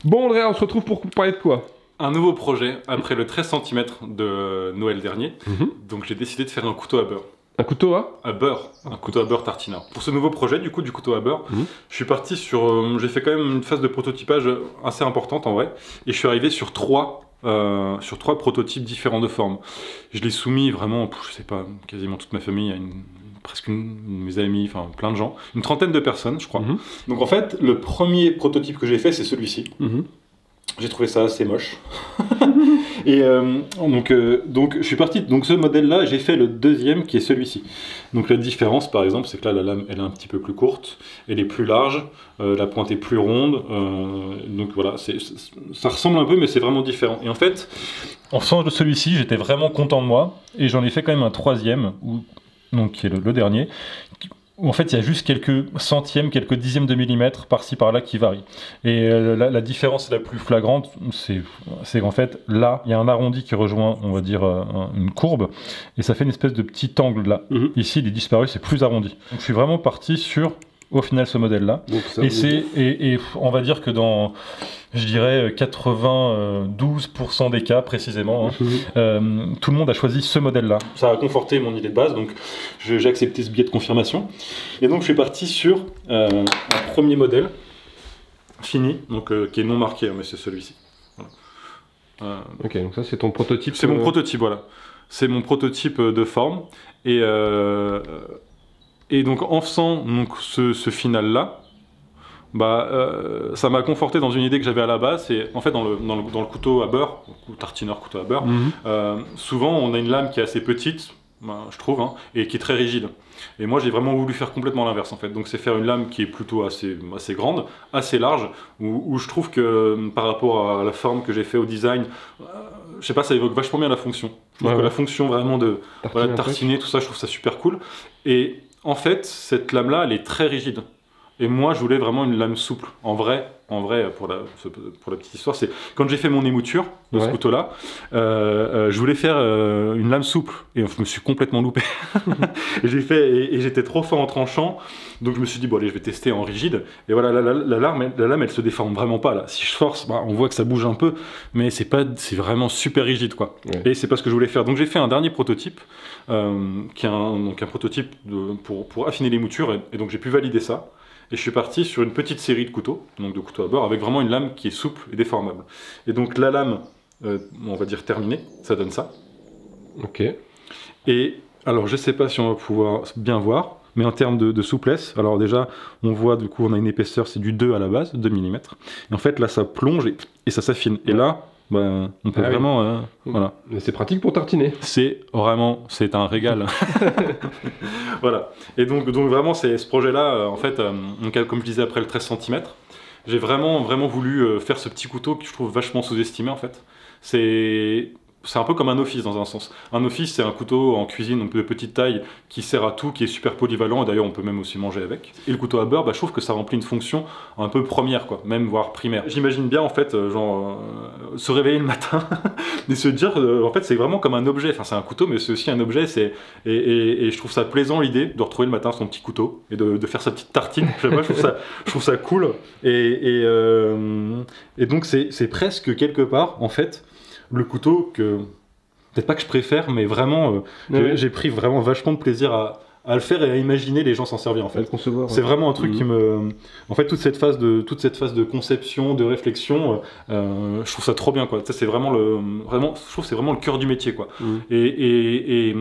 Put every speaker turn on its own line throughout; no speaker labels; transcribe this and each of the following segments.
Bon Andrea, on se retrouve pour parler de quoi?
Un nouveau projet après le 13 cm de Noël dernier. Donc j'ai décidé de faire un couteau à beurre.
Un couteau à?
À beurre, un couteau à beurre tartineur. Pour ce nouveau projet du couteau à beurre, je suis parti sur... j'ai fait quand même une phase de prototypage assez importante en vrai. Et je suis arrivé sur trois prototypes différents de formes. Je l'ai soumis vraiment, je sais pas, quasiment toute ma famille, à presque mes amis, enfin plein de gens. Une trentaine de personnes je crois. Donc en fait, le premier prototype que j'ai fait c'est celui-ci. J'ai trouvé ça assez moche. Et donc je suis parti, donc ce modèle-là, j'ai fait le deuxième qui est celui-ci. Donc la différence, par exemple, c'est que là, la lame, elle est un petit peu plus courte, elle est plus large, la pointe est plus ronde. Donc voilà, ça ressemble un peu, mais c'est vraiment différent. Et en fait, en faisant de celui-ci, j'étais vraiment content de moi, et j'en ai fait quand même un troisième, donc qui est le dernier, où en fait il y a juste quelques centièmes, quelques dixièmes de millimètres par-ci par-là qui varient. Et la différence la plus flagrante, c'est qu'en fait là, il y a un arrondi qui rejoint, on va dire, une courbe, et ça fait une espèce de petit angle là. Ici, il est disparu, c'est plus arrondi. Donc je suis vraiment parti sur, au final, ce modèle-là. Et on va dire que dans... je dirais 92% des cas précisément, tout le monde a choisi ce modèle-là. Ça a conforté mon idée de base, donc j'ai accepté ce billet de confirmation. Et donc je suis parti sur un premier modèle fini, donc qui est non marqué, mais c'est celui-ci. Voilà.
Ok, donc ça c'est ton prototype.
C'est mon prototype, voilà. C'est mon prototype de forme. Et donc en faisant donc, ce final-là, ça m'a conforté dans une idée que j'avais à la base. C'est en fait dans le couteau à beurre, tartineur couteau à beurre, souvent on a une lame qui est assez petite, je trouve, et qui est très rigide. Et moi j'ai vraiment voulu faire complètement l'inverse en fait. Donc c'est faire une lame qui est plutôt assez grande, assez large, où je trouve que par rapport à la forme que j'ai fait au design, je sais pas, ça évoque vachement bien la fonction. Je trouve que la fonction vraiment de tartiner, tout ça, je trouve ça super cool. Et en fait, cette lame-là, elle est très rigide. Et moi, je voulais vraiment une lame souple. En vrai, pour la petite histoire, c'est quand j'ai fait mon émouture de ce couteau-là, je voulais faire une lame souple. Et je me suis complètement loupé. Et j'étais trop fort en tranchant. Donc je me suis dit, bon allez, je vais tester en rigide. Et voilà, la lame, elle se déforme vraiment pas. Là. Si je force, on voit que ça bouge un peu. Mais c'est vraiment super rigide, quoi. Et c'est pas ce que je voulais faire. Donc j'ai fait un dernier prototype, qui est un prototype pour affiner l'émouture. Et donc j'ai pu valider ça. Et je suis parti sur une petite série de couteaux, donc de couteaux à beurre, avec vraiment une lame qui est souple et déformable. Et donc la lame, on va dire terminée, ça donne ça.
Ok.
Et alors je sais pas si on va pouvoir bien voir, mais en termes de souplesse, alors déjà on voit du coup on a une épaisseur, c'est du 2 à la base, 2 mm. Et en fait là ça plonge et ça s'affine. Et là, on peut vraiment... voilà.
Mais c'est pratique pour tartiner.
C'est un régal. Voilà. Et donc vraiment, ce projet-là, en fait, comme je disais après le 13 cm, j'ai vraiment voulu faire ce petit couteau que je trouve vachement sous-estimé, en fait. C'est un peu comme un office dans un sens. Un office, c'est un couteau en cuisine donc de petite taille qui sert à tout, qui est super polyvalent, et d'ailleurs on peut même aussi manger avec. Et le couteau à beurre, je trouve que ça remplit une fonction un peu première, quoi, même voire primaire. J'imagine bien en fait, se réveiller le matin et se dire, en fait c'est vraiment comme un objet, enfin c'est un couteau mais c'est aussi un objet, et je trouve ça plaisant l'idée de retrouver le matin son petit couteau et de faire sa petite tartine. Je sais pas, je trouve ça cool. Et donc c'est presque quelque part en fait le couteau que, peut-être pas que je préfère, mais vraiment, j'ai pris vraiment vachement de plaisir à le faire et à imaginer les gens s'en servir en fait. C'est vraiment un truc qui me... En fait, toute cette phase de conception, de réflexion, je trouve ça trop bien, quoi. C'est vraiment je trouve que c'est vraiment le cœur du métier, quoi. Et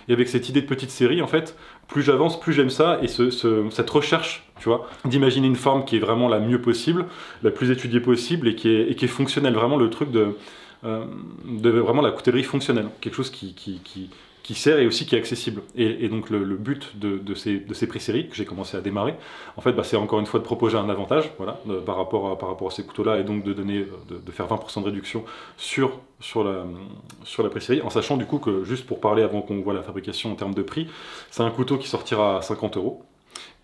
avec cette idée de petite série, en fait, plus j'avance, plus j'aime ça, et cette recherche, tu vois, d'imaginer une forme qui est vraiment la mieux possible, la plus étudiée possible, et qui est fonctionnelle, vraiment le truc de vraiment la coutellerie fonctionnelle, quelque chose qui sert et aussi qui est accessible. Et donc le but de ces pré-séries que j'ai commencé à démarrer, en fait, c'est encore une fois de proposer un avantage, voilà, par rapport à ces couteaux-là, et donc de faire 20% de réduction sur la pré-série, en sachant du coup que, juste pour parler avant qu'on voit la fabrication en termes de prix, c'est un couteau qui sortira à 50 €.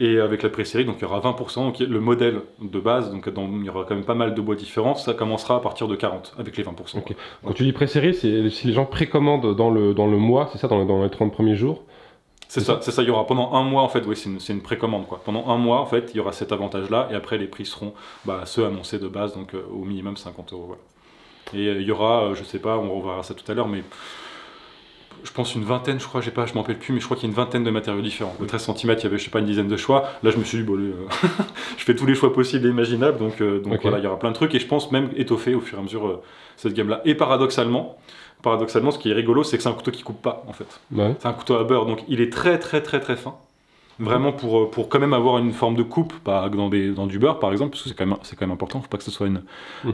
Et avec la pré-série, donc il y aura 20%, donc le modèle de base, donc il y aura quand même pas mal de bois différents, ça commencera à partir de 40, avec les 20%.
Okay. Quand tu dis pré-série, c'est si les gens précommandent dans le mois, c'est ça, dans les 30 premiers jours?
C'est ça, il y aura pendant un mois en fait, oui, c'est une précommande quoi. Pendant un mois en fait, il y aura cet avantage-là et après les prix seront ceux annoncés de base, donc au minimum 50 €. Voilà. Et il y aura, je sais pas, on reverra ça tout à l'heure, mais je pense une vingtaine, je crois, je m'en rappelle plus, mais je crois qu'il y a une vingtaine de matériaux différents. Le 13 cm, il y avait, je sais pas, une dizaine de choix. Là, je me suis dit, bon, je fais tous les choix possibles et imaginables, donc voilà, il y aura plein de trucs, et je pense même étoffer au fur et à mesure cette gamme-là. Et paradoxalement, ce qui est rigolo, c'est que c'est un couteau qui coupe pas, en fait.
Ouais.
C'est un couteau à beurre, donc il est très fin. Vraiment pour quand même avoir une forme de coupe, pas dans du beurre par exemple, parce que c'est quand même important, faut pas que ce soit faut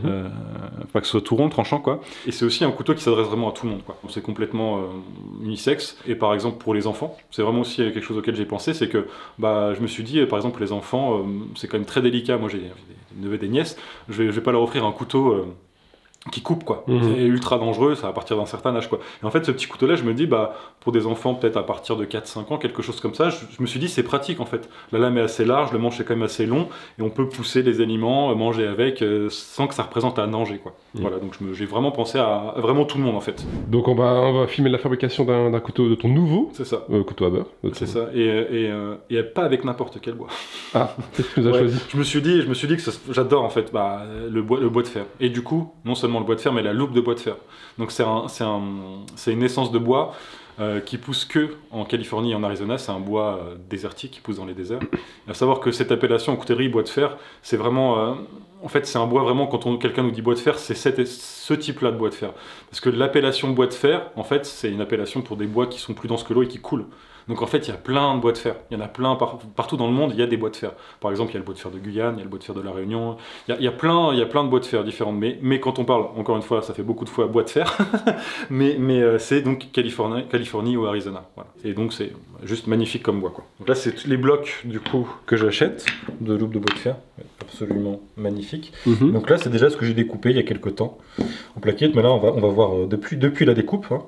pas que ce soit tout rond, tranchant quoi. Et c'est aussi un couteau qui s'adresse vraiment à tout le monde quoi. C'est complètement unisexe. Et par exemple pour les enfants, c'est vraiment aussi quelque chose auquel j'ai pensé, c'est que je me suis dit par exemple les enfants, c'est quand même très délicat. Moi j'ai des neveux, des nièces, je vais pas leur offrir un couteau qui coupe quoi, c'est ultra dangereux, ça va partir d'un certain âge quoi. Et en fait ce petit couteau là je me dis pour des enfants peut-être à partir de 4-5 ans, quelque chose comme ça, je me suis dit c'est pratique en fait. La lame est assez large, le manche est quand même assez long et on peut pousser les aliments, manger avec sans que ça représente un danger quoi. Voilà, donc j'ai vraiment pensé à vraiment tout le monde en fait.
Donc on va filmer la fabrication d'un couteau de ton nouveau couteau à beurre.
C'est ça, et pas avec n'importe quel bois.
Ah, qu'est-ce que tu nous as choisi?
Je me suis dit que j'adore en fait le bois de fer. Et du coup, non seulement le bois de fer, mais la loupe de bois de fer. Donc c'est une essence de bois qui pousse que en Californie et en Arizona. C'est un bois désertique qui pousse dans les déserts. Il faut savoir que cette appellation en coutellerie bois de fer, c'est vraiment... en fait, c'est un bois vraiment, quand quelqu'un nous dit bois de fer, c'est ce type-là de bois de fer. Parce que l'appellation bois de fer, en fait, c'est une appellation pour des bois qui sont plus denses que l'eau et qui coulent. Donc en fait, il y a plein de bois de fer. Il y en a plein partout dans le monde, il y a des bois de fer. Par exemple, il y a le bois de fer de Guyane, il y a le bois de fer de La Réunion. Il y a plein de bois de fer différents. Mais quand on parle, encore une fois, ça fait beaucoup de fois bois de fer, mais c'est donc Californie ou Arizona. Voilà. Et donc c'est juste magnifique comme bois, quoi. Donc là, c'est les blocs du coup que j'achète de loupe de bois de fer, absolument magnifique. Donc là, c'est déjà ce que j'ai découpé il y a quelques temps en plaquettes. Mais là, on va voir depuis la découpe. Hein.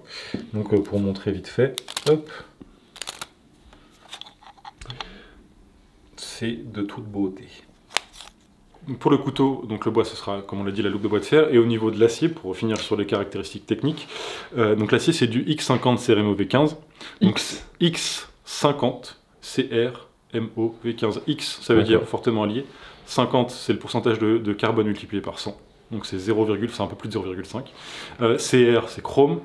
Donc pour montrer vite fait, hop. C'est de toute beauté. Pour le couteau, donc le bois, ce sera, comme on l'a dit, la loupe de bois de fer. Et au niveau de l'acier, pour finir sur les caractéristiques techniques, donc l'acier, c'est du X50 CRMO V15. Donc X50 CRMO V15. X, ça veut dire fortement allié. 50, c'est le pourcentage de carbone multiplié par 100. Donc c'est 0, c'est un peu plus de 0,5. CR, c'est chrome.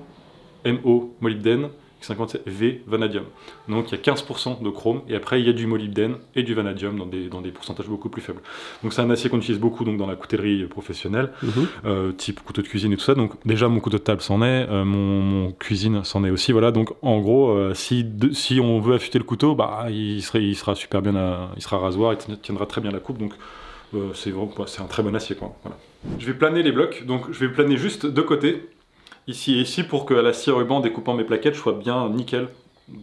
MO, molybdène. 57 V, vanadium. Donc il y a 15% de chrome et après il y a du molybdène et du vanadium dans des pourcentages beaucoup plus faibles. Donc c'est un acier qu'on utilise beaucoup donc, dans la coutellerie professionnelle, type couteau de cuisine et tout ça. Donc déjà mon couteau de table s'en est, mon cuisine s'en est aussi. Voilà, donc en gros si on veut affûter le couteau, il sera super bien, il sera rasoir, il tiendra très bien la coupe. Donc c'est un très bon acier quoi. Voilà. Je vais planer les blocs, donc je vais planer juste de côté. Ici et ici pour qu'à la scie à ruban découpant mes plaquettes je sois bien nickel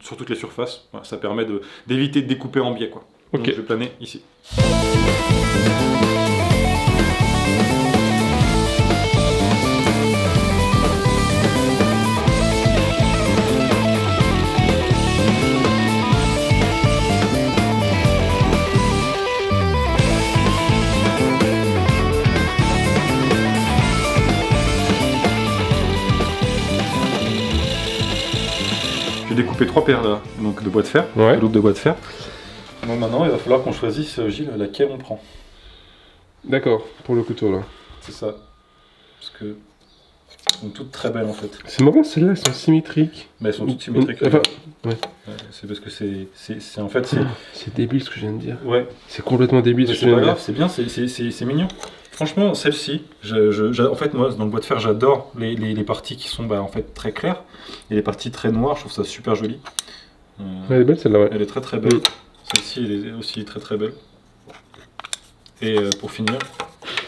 sur toutes les surfaces. Voilà, ça permet d'éviter de découper en biais quoi. Donc je vais planer ici. J'ai découpé 3 paires là, donc de bois de fer, de loupe de bois de fer. Donc maintenant il va falloir qu'on choisisse, Gilles, laquelle on prend.
D'accord, pour le couteau là.
C'est ça. Parce que elles sont toutes très belles en fait.
C'est marrant, celles-là elles sont symétriques.
Mais elles sont toutes symétriques.
Enfin,
c'est parce que c'est en fait
c'est débile ce que je viens de dire.
Ouais.
C'est complètement débile ce que je viens de dire.
C'est pas grave, c'est bien, c'est mignon. Franchement, celle-ci, en fait, moi, dans le bois de fer, j'adore les parties qui sont en fait très claires et les parties très noires. Je trouve ça super joli.
Elle est belle celle-là, ouais.
Elle est très très belle. Celle-ci, elle est aussi très très belle. Et pour finir,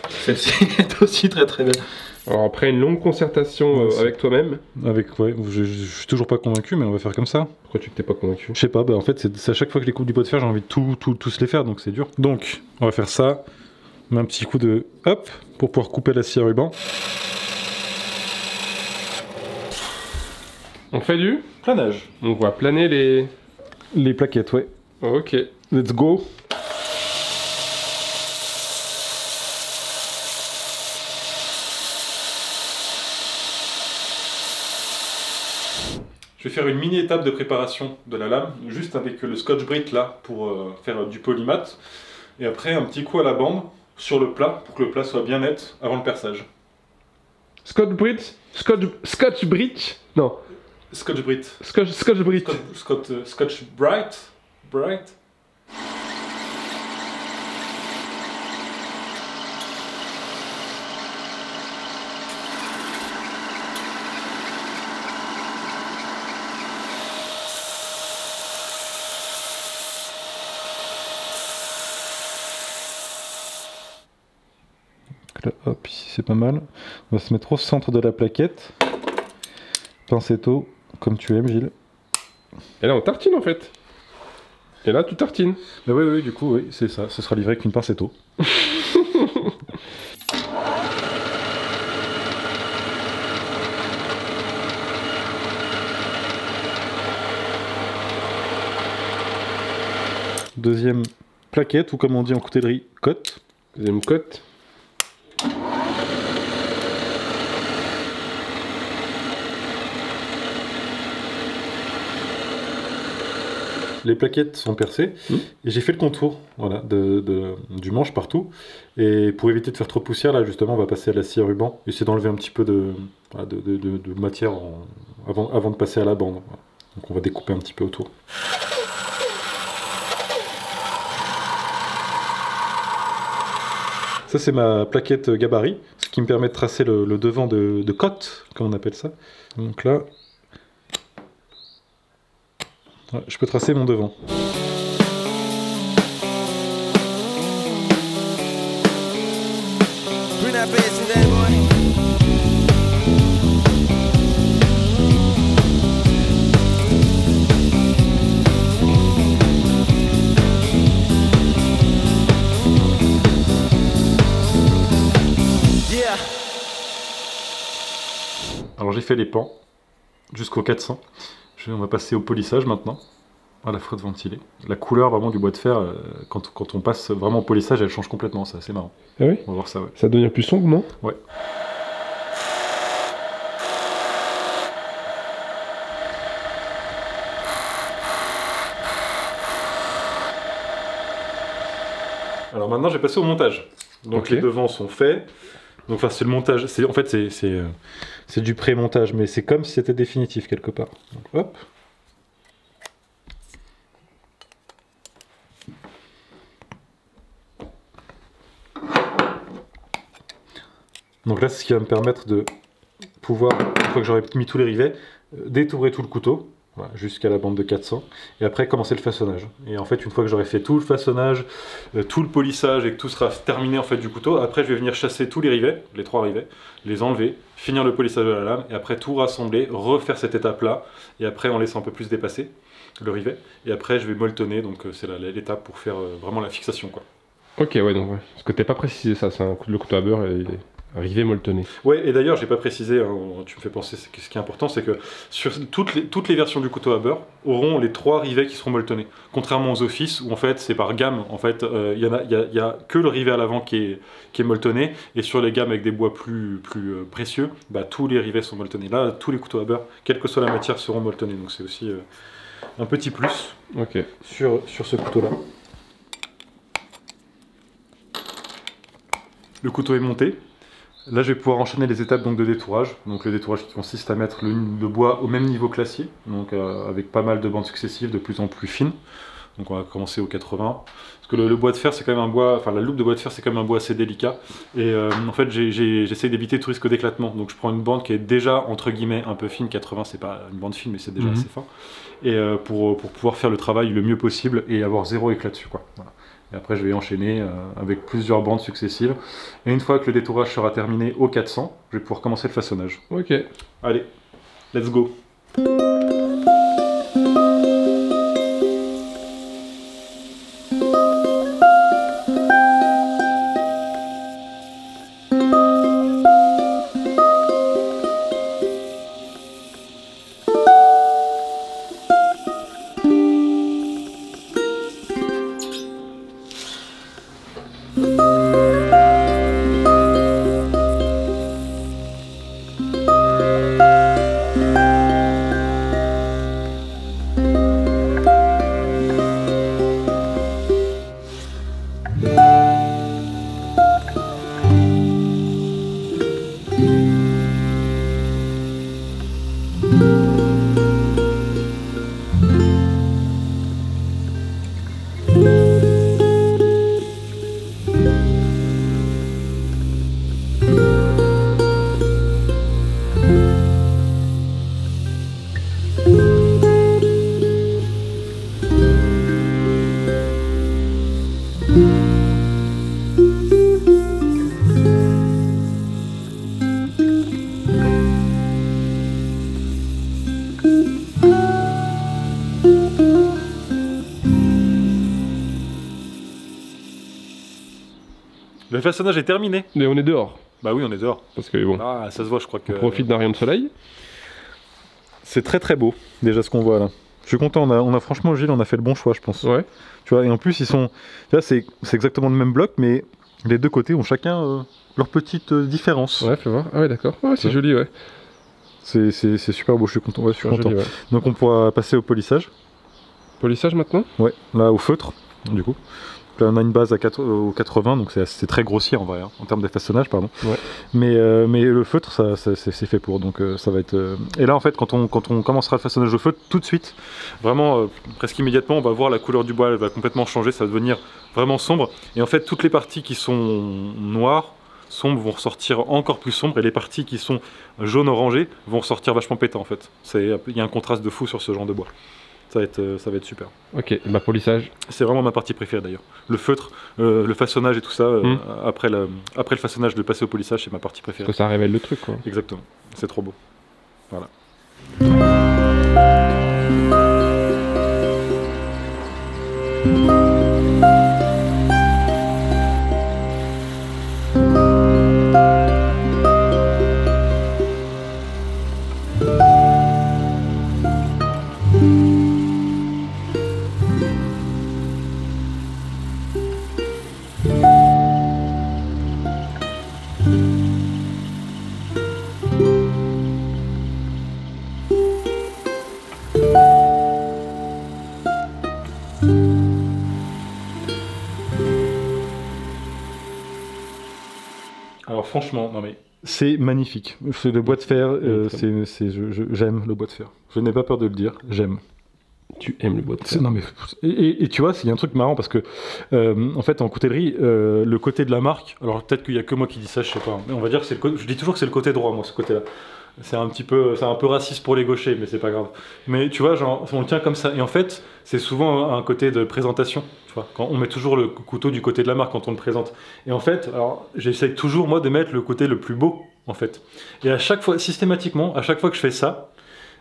celle-ci est aussi très très belle.
Alors après une longue concertation avec toi-même.
Je suis toujours pas convaincu, mais on va faire comme ça.
Pourquoi tu t'es pas convaincu?
Je sais pas, en fait, c'est à chaque fois que je les coupe du bois de fer, j'ai envie de tous les faire, donc c'est dur. Donc, on va faire ça. On met un petit coup de hop pour pouvoir couper la scie à ruban.
On fait du
planage.
On va planer
les plaquettes, ouais.
Ok.
Let's go. Je vais faire une mini étape de préparation de la lame, juste avec le Scotch-Brite là, pour faire du polymat. Et après, un petit coup à la bande sur le plat, pour que le plat soit bien net avant le perçage.
Scotch-Brite? Scotch-Brite? Non.
Scotch-Brite.
Scotch-Brite.
Scotch-Brite. Bright.
Là, hop, ici c'est pas mal. On va se mettre au centre de la plaquette. Pincetto, comme tu aimes, Gilles.
Et là, on tartine en fait. Et là, tu tartines.
Mais oui, du coup, oui, c'est ça. Ce sera livré avec une pincetto. Deuxième plaquette, ou comme on dit en coutellerie, cote.
Deuxième cote.
Les plaquettes sont percées et j'ai fait le contour voilà, du manche partout. Et pour éviter de faire trop de poussière, là justement, on va passer à la scie à ruban. Essayer d'enlever un petit peu de matière avant de passer à la bande. Voilà. Donc on va découper un petit peu autour. Ça c'est ma plaquette gabarit, ce qui me permet de tracer le devant de cote, comme on appelle ça. Donc là, je peux tracer mon devant. Alors j'ai fait les pans jusqu'au 400. On va passer au polissage maintenant, à la frotte ventilée. La couleur vraiment du bois de fer, quand on passe vraiment au polissage, elle change complètement, c'est assez marrant.
Ah oui?
On va voir ça, ouais.
Ça devient plus sombre, non?
Ouais. Alors maintenant, j'ai passé au montage. Donc les devants sont faits. Donc enfin, c'est le montage. En fait, c'est du pré-montage, mais c'est comme si c'était définitif quelque part. Donc, hop. Donc là, c'est ce qui va me permettre de pouvoir, une fois que j'aurai mis tous les rivets, détourner tout le couteau. Voilà, jusqu'à la bande de 400, et après commencer le façonnage. Et en fait, une fois que j'aurai fait tout le façonnage, tout le polissage, et que tout sera terminé en fait du couteau, après je vais venir chasser tous les rivets, les 3 rivets, les enlever, finir le polissage de la lame, et après tout rassembler, refaire cette étape-là, et après on laisse un peu plus dépasser le rivet, et après je vais molletonner, donc c'est l'étape pour faire vraiment la fixation, quoi.
Ok, ouais, donc ouais. Parce que t'as pas précisé ça, c'est le couteau à beurre et rivet molletonné.
Ouais, et d'ailleurs, j'ai pas précisé, hein, tu me fais penser, ce qui est important, c'est que sur toutes les versions du couteau à beurre auront les 3 rivets qui seront molletonnés. Contrairement aux offices, où en fait, c'est par gamme, en fait, il y a que le rivet à l'avant qui est molletonné, et sur les gammes avec des bois plus précieux, bah, tous les rivets sont molletonnés. Là, tous les couteaux à beurre, quelle que soit la matière, seront molletonnés, donc c'est aussi un petit plus sur ce couteau-là. Le couteau est monté. Là, je vais pouvoir enchaîner les étapes donc, de détourage. Donc, le détourage qui consiste à mettre le bois au même niveau que l'acier, donc avec pas mal de bandes successives de plus en plus fines. Donc, on va commencer au 80. Parce que le bois de fer, c'est quand même un bois, enfin la loupe de bois de fer, c'est quand même un bois assez délicat. Et en fait, j'essaie d'éviter tout risque d'éclatement. Donc, je prends une bande qui est déjà entre guillemets un peu fine. 80, c'est pas une bande fine, mais c'est déjà assez fin. Et pour pouvoir faire le travail le mieux possible et avoir 0 éclat dessus, quoi. Voilà. Et après, je vais enchaîner avec plusieurs bandes successives. Et une fois que le détourage sera terminé au 400, je vais pouvoir commencer le façonnage.
Ok.
Allez, let's go. Le façonnage est terminé.
Mais on est dehors.
Bah oui, on est dehors.
Parce que bon.
Ah, ça se voit, je crois que.
On profite d'un rayon de soleil.
C'est très très beau, déjà ce qu'on voit là. Je suis content, on a franchement, Gilles, on a fait le bon choix, je pense.
Ouais.
Tu vois, et en plus, ils sont. Tu vois, c'est exactement le même bloc, mais les deux côtés ont chacun leur petite différence.
Ouais, fais voir. Ah ouais, d'accord. Ouais, c'est joli, ouais.
C'est super beau, je suis content. Ouais, je suis content.
Joli, ouais.
Donc on pourra passer au polissage.
Polissage maintenant?
Ouais, là au feutre, du coup. Là, on a une base au 80, donc c'est très grossier en vrai, hein, en termes de façonnage, pardon.
Ouais.
Mais le feutre, c'est fait pour, donc ça va être... Et là, en fait, quand on commencera le façonnage au feutre, tout de suite, vraiment, presque immédiatement, on va voir la couleur du bois, elle va complètement changer, ça va devenir vraiment sombre. Et en fait, toutes les parties qui sont noires, sombres, vont ressortir encore plus sombres, et les parties qui sont jaune-orangé vont ressortir vachement pétants, en fait. Il y a un contraste de fou sur ce genre de bois. Ça va être super.
Ok, bah polissage.
C'est vraiment ma partie préférée d'ailleurs. Le feutre, le façonnage et tout ça, après le façonnage de passer au polissage, c'est ma partie préférée.
Parce que ça révèle le truc, quoi.
Exactement, c'est trop beau. Voilà. Alors franchement, non mais c'est magnifique. Le bois de fer, j'aime le bois de fer. Je n'ai pas peur de le dire, j'aime.
Tu aimes le bois de fer.
Non mais et tu vois, il y a un truc marrant parce que en fait en coutellerie, le côté de la marque, alors peut-être qu'il y a que moi qui dis ça, je sais pas, mais on va dire que c'est je dis toujours que c'est le côté droit, moi, ce côté-là. C'est un peu raciste pour les gauchers, mais c'est pas grave. Mais tu vois, genre, on le tient comme ça. Et en fait, c'est souvent un côté de présentation. Tu vois, quand on met toujours le couteau du côté de la marque quand on le présente. Et en fait, alors, j'essaie toujours moi de mettre le côté le plus beau, en fait. Et à chaque fois, systématiquement, à chaque fois que je fais ça,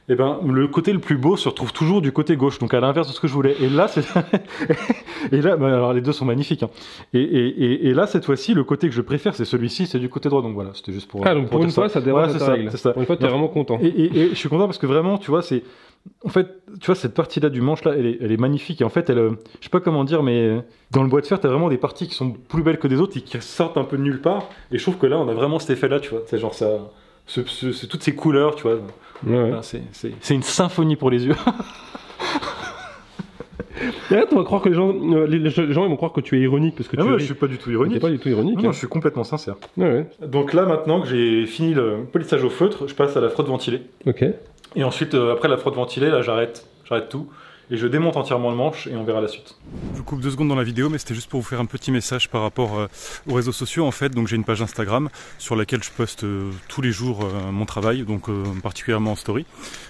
eh ben, le côté le plus beau se retrouve toujours du côté gauche, donc à l'inverse de ce que je voulais. Et là, et là, bah, alors les deux sont magnifiques. Hein. Et là, cette fois-ci, le côté que je préfère, c'est celui-ci, c'est du côté droit. Donc voilà, c'était juste pour.
Ah, donc pour une fois, ça dérange ta règle.
C'est ça.
Pour une fois, tu es vraiment content.
Et je suis content parce que vraiment, tu vois, c'est. En fait, tu vois, cette partie-là du manche, là, elle est magnifique. Et en fait, je sais pas comment dire, mais dans le bois de fer, t'as vraiment des parties qui sont plus belles que des autres et qui sortent un peu de nulle part. Et je trouve que là, on a vraiment cet effet-là, tu vois. C'est genre ça. C'est toutes ces couleurs, tu vois.
Ouais.
C'est une symphonie pour les yeux.
Et là, on va croire que les gens ils vont croire que tu es ironique parce que
je suis pas du tout ironique.
T'es pas du tout ironique.
Non, je suis complètement sincère.
Ouais.
Donc là, maintenant que j'ai fini le polissage au feutre, je passe à la frotte ventilée.
Ok.
Et ensuite, après la frotte ventilée, là, j'arrête tout. Et je démonte entièrement le manche et on verra la suite. Je vous coupe 2 secondes dans la vidéo, mais c'était juste pour vous faire un petit message par rapport aux réseaux sociaux. En fait, donc j'ai une page Instagram sur laquelle je poste tous les jours mon travail, donc particulièrement en story.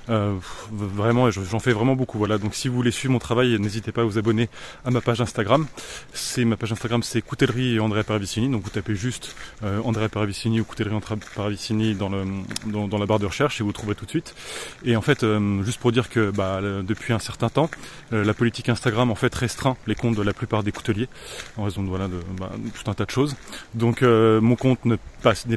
Vraiment, j'en fais vraiment beaucoup. Voilà. Donc si vous voulez suivre mon travail, n'hésitez pas à vous abonner à ma page Instagram. Ma page Instagram, c'est Coutellerie Andrea Paravicini. Donc vous tapez juste Andrea Paravicini ou Coutellerie Andrea Paravicini dans la barre de recherche et vous trouverez tout de suite. Et en fait, juste pour dire que depuis un certain temps, la politique Instagram en fait restreint les comptes de la plupart des couteliers en raison de tout un tas de choses. Donc mon compte n'est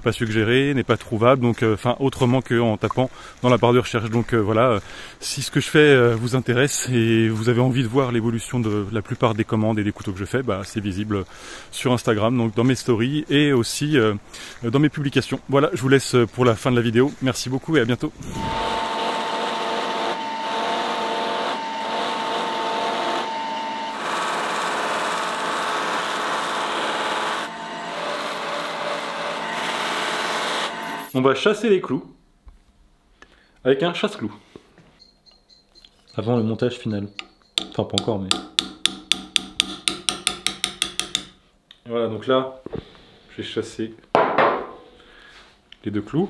pas suggéré, n'est pas trouvable, donc autrement qu'en tapant dans la barre de recherche. Donc voilà, si ce que je fais vous intéresse et vous avez envie de voir l'évolution de la plupart des commandes et des couteaux que je fais, c'est visible sur Instagram, donc dans mes stories et aussi dans mes publications. Voilà, je vous laisse pour la fin de la vidéo. Merci beaucoup et à bientôt.
on va chasser les clous avec un chasse-clous. Avant le montage final. Enfin, pas encore, mais... Et voilà, donc là, j'ai chassé les 2 clous.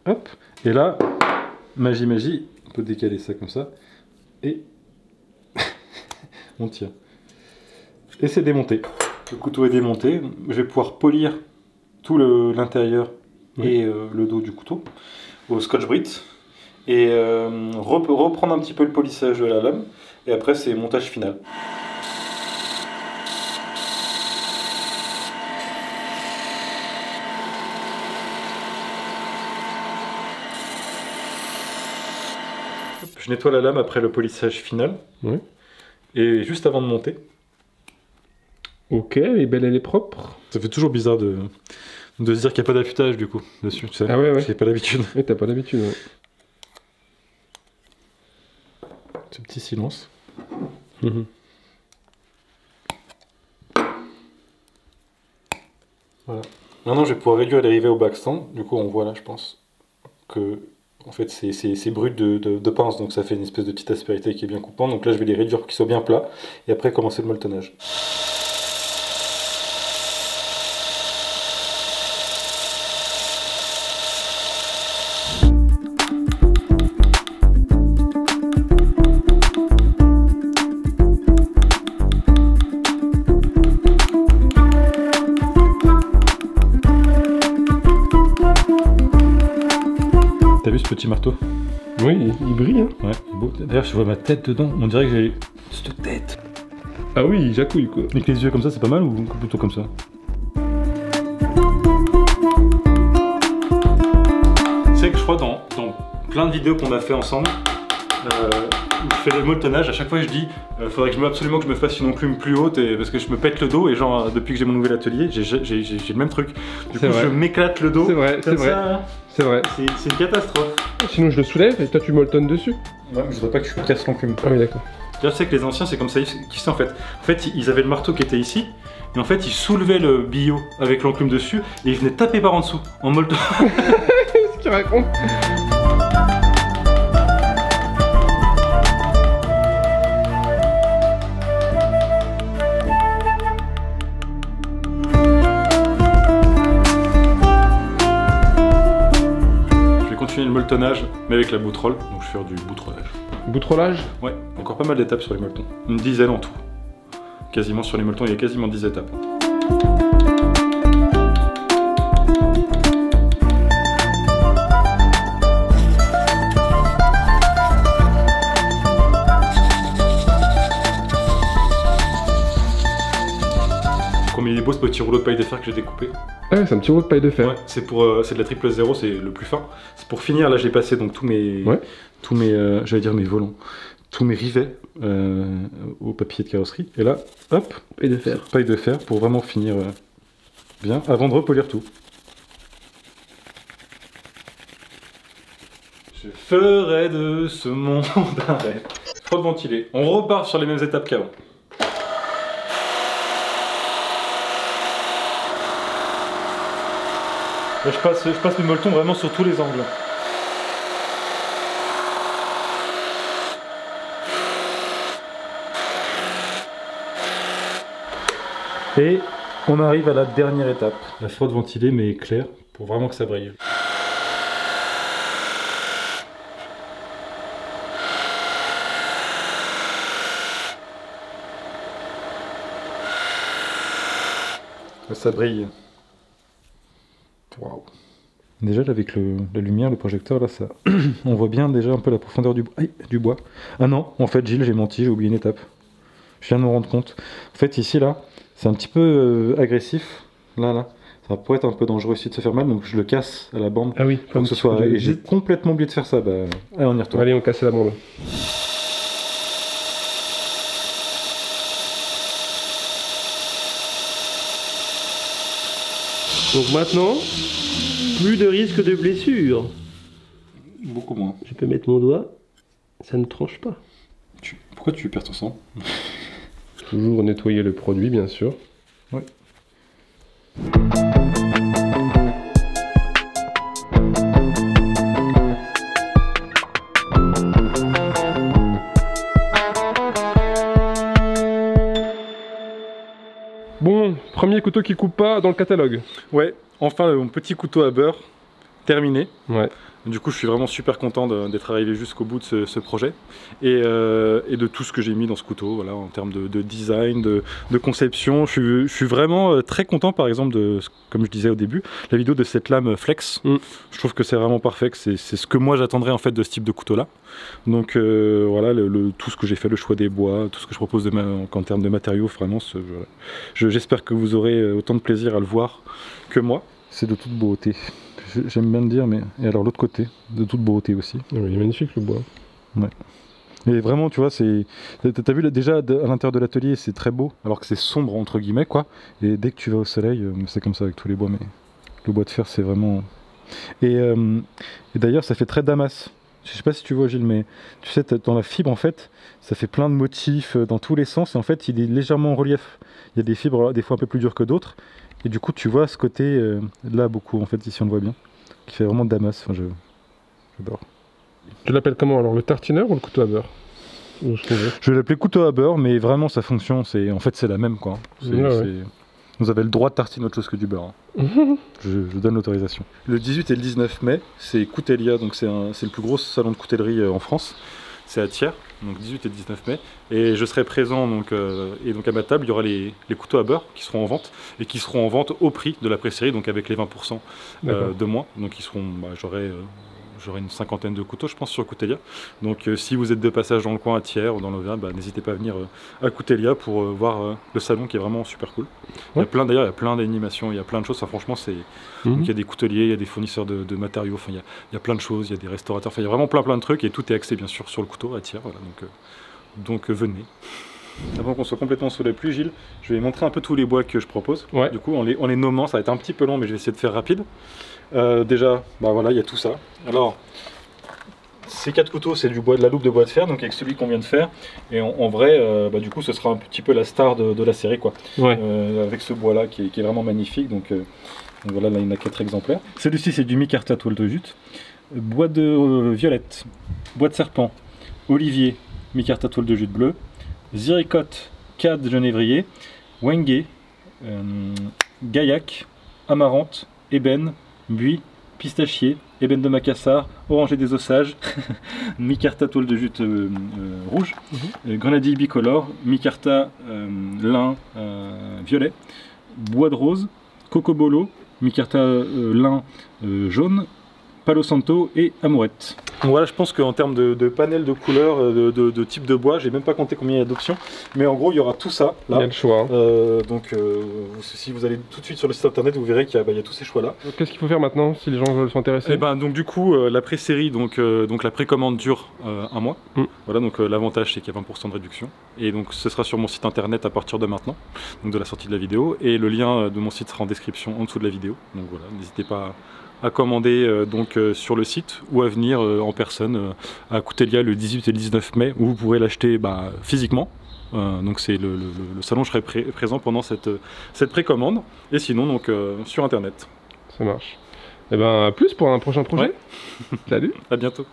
Hop. Et là, magie, on peut décaler ça comme ça. Et on tire. Et c'est démonté. Le couteau est démonté. Je vais pouvoir polir tout l'intérieur et le dos du couteau au Scotch-Brite. Et reprendre un petit peu le polissage de la lame. Et après, c'est montage final. Je nettoie la lame après le polissage final.
Ouais.
Et juste avant de monter.
Ok, elle est belle, elle est propre.
Ça fait toujours bizarre de se dire qu'il n'y a pas d'affûtage du coup dessus. Tu sais.
Ah ouais.
J'ai pas l'habitude.
Oui, t'as pas l'habitude. Ouais.
Ce petit silence. Voilà. Maintenant, je vais pouvoir réduire l'arrivée au backstand. Du coup, on voit là, je pense, que en fait, c'est brut de pince, donc ça fait une espèce de petite aspérité qui est bien coupante. Donc là, je vais les réduire pour qu'ils soient bien plats, et après commencer le molletonnage. T'as vu ce petit marteau?
Oui, il brille. Hein.
Ouais, il est beau. D'ailleurs, je vois ma tête dedans. On dirait que j'ai cette tête.
Ah oui, jacouille quoi.
Avec les yeux comme ça, c'est pas mal ou plutôt comme ça? C'est que je crois dans plein de vidéos qu'on a fait ensemble, où je fais des molletonnages, à chaque fois je dis faudrait que absolument que je me fasse une enclume plus haute parce que je me pète le dos et genre depuis que j'ai mon nouvel atelier, j'ai le même truc. Du coup, je m'éclate le dos.
C'est vrai, c'est vrai. C'est vrai.
C'est une catastrophe.
Sinon je le soulève et toi tu molletonnes dessus.
Ouais, mais je voudrais pas que je casse l'enclume.
Ah oui, d'accord.
Je sais que les anciens, c'est comme ça qu'ils faisaient en fait. En fait, ils avaient le marteau qui était ici, et en fait, ils soulevaient le billot avec l'enclume dessus, et ils venaient taper par en dessous, en molletonnant.
Qu'est-ce qu'il raconte?
Je vais continuer le molletonnage, mais avec la boutrolle, donc je vais faire du boutrollage.
Boutrollage?
Ouais, encore pas mal d'étapes sur les molletons. Une dizaine en tout. Quasiment sur les molletons, il y a quasiment 10 étapes. Comme il est beau ce petit rouleau de paille de fer que j'ai découpé.
Ah ouais, c'est un petit rouleau de paille de fer.
Ouais, c'est de la 000, c'est le plus fin. C'est pour finir, là j'ai passé donc tous mes j'allais dire mes volants, tous mes rivets au papier de carrosserie. Et là, hop,
paille de fer.
Paille de fer pour vraiment finir bien avant de repolir tout. Je ferai de ce monde un rêve. Trop de ventilé. On repart sur les mêmes étapes qu'avant. Là, je passe le molleton vraiment sur tous les angles. Et on arrive à la dernière étape. La frotte ventilée mais claire pour vraiment que ça brille. Là, ça brille. Waouh. Déjà là, avec la lumière, le projecteur là, ça, on voit bien déjà un peu la profondeur du bois. Ah non, en fait Gilles, j'ai menti, j'ai oublié une étape. Je viens de me rendre compte. En fait ici là, c'est un petit peu agressif. Là, ça pourrait être un peu dangereux aussi de se faire mal, donc je le casse à la bande.
Ah oui,
pour que ce soit. Et j'ai complètement oublié de faire ça. Bah, allez, on y retourne.
Allez, on casse la bande. Donc maintenant, plus de risque de blessure.
Beaucoup moins.
Je peux mettre mon doigt, ça ne tranche pas.
Pourquoi tu perds ton sang?
Toujours nettoyer le produit, bien sûr.
Ouais.
premier couteau qui coupe pas dans le catalogue.
Ouais, enfin mon petit couteau à beurre terminé.
Ouais.
Du coup, je suis vraiment super content d'être arrivé jusqu'au bout de ce projet et de tout ce que j'ai mis dans ce couteau, voilà, en termes de design, de conception. Je suis vraiment très content, par exemple, comme je disais au début, la vidéo de cette lame flex. Je trouve que c'est vraiment parfait, que c'est ce que moi j'attendrais en fait de ce type de couteau-là. Donc voilà, tout ce que j'ai fait, le choix des bois, tout ce que je propose en termes de matériaux, vraiment, j'espère que vous aurez autant de plaisir à le voir que moi. C'est de toute beauté. J'aime bien le dire, mais... Et alors l'autre côté, de toute beauté aussi.
Oui, il est magnifique le bois.
Ouais. Et vraiment, tu vois, t'as vu déjà à l'intérieur de l'atelier, c'est très beau, alors que c'est sombre entre guillemets, quoi. Et dès que tu vas au soleil, c'est comme ça avec tous les bois, mais le bois de fer, c'est vraiment... Et d'ailleurs, ça fait très Damas. Je sais pas si tu vois, Gilles, mais tu sais, dans la fibre, en fait, ça fait plein de motifs dans tous les sens, et en fait, il est légèrement en relief. Il y a des fibres, des fois un peu plus dures que d'autres. Et du coup, tu vois ce côté là beaucoup, en fait, ici on le voit bien, qui fait vraiment Damas. Enfin, j'adore.
Tu l'appelles comment alors, le tartineur ou le couteau à beurre?
Je vais l'appeler couteau à beurre, mais vraiment sa fonction, en fait, c'est la même, quoi. Vous avez le droit de tartiner autre chose que du beurre. Hein. Je donne l'autorisation. Le 18 et le 19 mai, c'est Coutelia, donc c'est le plus gros salon de coutellerie en France. C'est à Thiers, donc 18 et 19 mai. Et je serai présent, donc à ma table, il y aura les couteaux à beurre qui seront en vente, et qui seront en vente au prix de la pré-série, donc avec les 20% de moins. Donc ils seront, j'aurai une cinquantaine de couteaux, je pense, sur Coutelia. Donc si vous êtes de passage dans le coin à Thiers ou dans l'Auvergne, n'hésitez pas à venir à Coutelia pour voir le salon qui est vraiment super cool. Ouais. D'ailleurs, il y a plein d'animations, il y a plein de choses. Enfin, franchement, donc, il y a des couteliers, il y a des fournisseurs de matériaux, enfin, il y a plein de choses, il y a des restaurateurs, enfin, il y a vraiment plein de trucs et tout est axé bien sûr sur le couteau à Thiers. Voilà, donc venez. Avant qu'on soit complètement sous la pluie, Gilles, je vais montrer un peu tous les bois que je propose. Ouais. Du coup, en les nommant, ça va être un petit peu long, mais je vais essayer de faire rapide. Déjà, voilà, il y a tout ça. Alors, ces 4 couteaux, c'est de la loupe de bois de fer, donc avec celui qu'on vient de faire. Et en vrai, du coup, ce sera un petit peu la star de la série, quoi. Ouais. Avec ce bois-là qui est vraiment magnifique. Donc voilà, là, il y en a 4 exemplaires. Celui-ci, c'est du micarta toile de jute. Bois de violette, bois de serpent, olivier, micarta toile de jute bleu, ziricote, cade genévrier, wenge, gaillac, amarante, ébène, buis, pistachier, ébène de Macassar, oranger des ossages, micarta toile de jute rouge, grenadier bicolore, micarta lin violet, bois de rose, cocobolo, micarta lin jaune, Palo Santo et Amourette. Donc voilà, je pense qu'en termes de panel de couleurs, de type de bois, j'ai même pas compté combien il y a d'options, mais en gros il y aura tout ça là.
Il y a le choix.
Si vous allez tout de suite sur le site internet, vous verrez qu'il y a tous ces choix là.
Qu'est-ce qu'il faut faire maintenant si les gens veulent s'intéresser?
Donc du coup, la pré-série, donc la précommande dure un mois. Voilà, donc l'avantage c'est qu'il y a 20% de réduction. Et donc ce sera sur mon site internet à partir de maintenant, donc de la sortie de la vidéo. Et le lien de mon site sera en description en dessous de la vidéo. Donc voilà, n'hésitez pas à commander sur le site ou à venir en personne à Coutelia le 18 et le 19 mai où vous pourrez l'acheter physiquement. Donc c'est le salon, je serai présent pendant cette précommande et sinon donc sur internet.
Ça marche. Et à plus pour un prochain projet. Ouais. Salut.
À bientôt.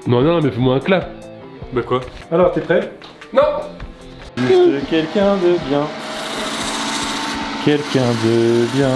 Non, mais fais-moi un clap.
Bah quoi? Alors, t'es prêt?
Non.
Juste quelqu'un de bien. Quelqu'un de bien.